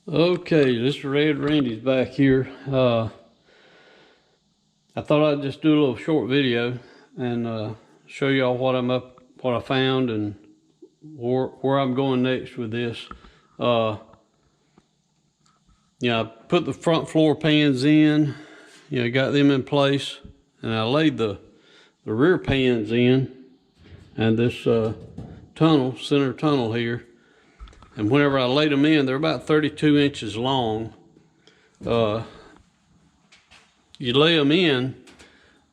Okay, this Red Randy's back here. I thought I'd just do a little short video and show y'all what I found and where I'm going next with this. I put the front floor pans in, got them in place, and I laid the rear pans in, and this center tunnel here. And whenever I laid them in, they're about 32 inches long. You lay them in,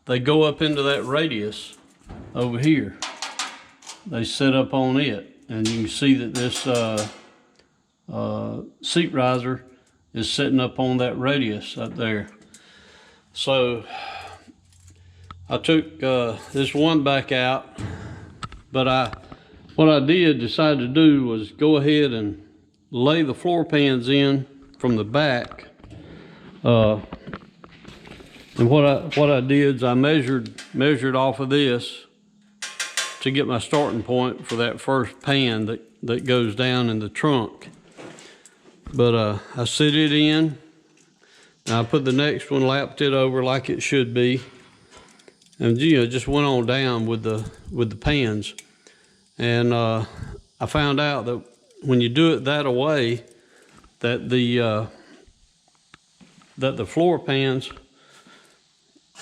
they go up into that radius over here. They set up on it, and you can see that this seat riser is setting up on that radius up there. So I took this one back out, but what I decided to do was go ahead and lay the floor pans in from the back. And what I did is I measured off of this to get my starting point for that first pan that goes down in the trunk. But I set it in, and I put the next one, lapped it over like it should be, and just went on down with the pans. And I found out that when you do it that way, that the floor pans,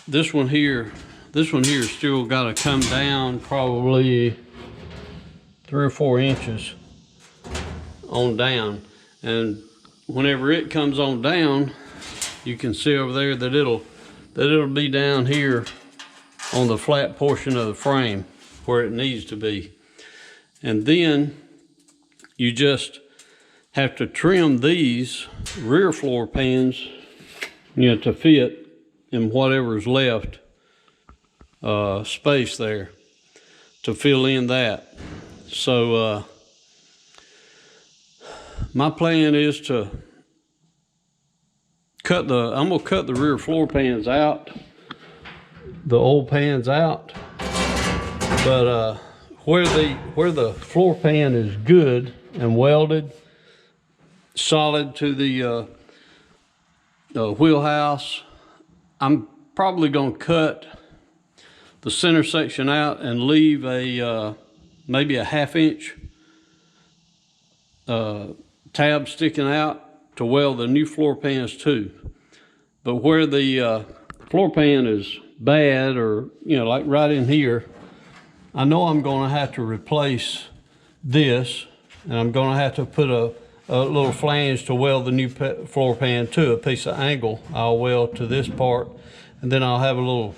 this one here still got to come down probably 3 or 4 inches on down. And whenever it comes on down, you can see over there that it'll be down here on the flat portion of the frame where it needs to be. And then you just have to trim these rear floor pans, to fit in whatever's left space there to fill in that. So my plan is to I'm gonna cut the rear floor pans out, the old pans out, but where the floor pan is good and welded solid to the wheelhouse, I'm probably gonna cut the center section out and leave maybe a 1/2 inch tab sticking out to weld the new floor pans to. But where the floor pan is bad, or like right in here, I know I'm going to have to replace this, and I'm going to have to put a little flange to weld the new floor pan to, a piece of angle I'll weld to this part, and then I'll have a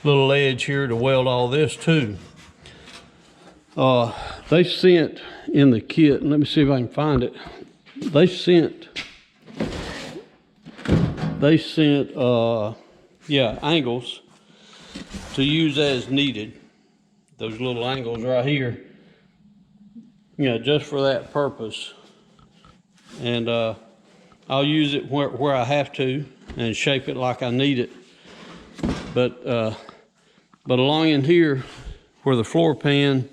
little edge here to weld all this to. They sent in the kit, and let me see if I can find it. They sent angles to use as needed. Those little angles right here, just for that purpose. And I'll use it where I have to and shape it like I need it. But along in here, where the floor pan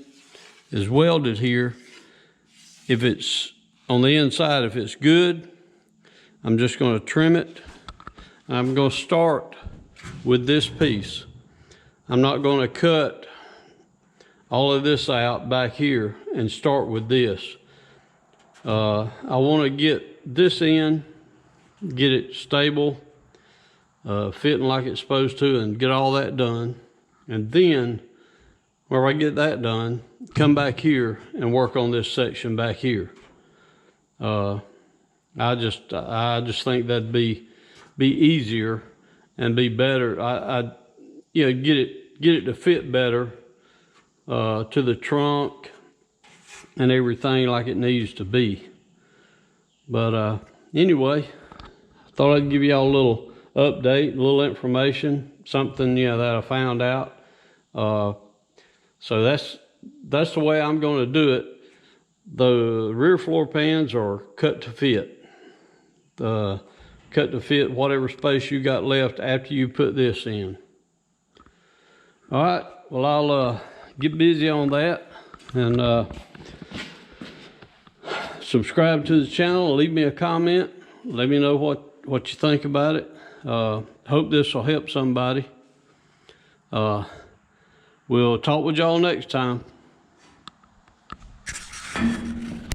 is welded here, if it's on the inside, if it's good, I'm just going to trim it. I'm going to start with this piece. I'm not going to cut all of this out back here and start with this. I want to get this in, get it stable, fitting like it's supposed to, and get all that done. And then, where I get that done, come back here and work on this section back here. I just think that'd be easier and be better. Get it to fit better to the trunk and everything like it needs to be. But anyway, I thought I'd give y'all a little update, a little information, something that I found out. So that's the way I'm going to do it. The rear floor pans are cut to fit. Cut to fit whatever space you got left after you put this in. All right, well, I'll get busy on that and subscribe to the channel, leave me a comment, let me know what you think about it. Hope this will help somebody. We'll talk with y'all next time.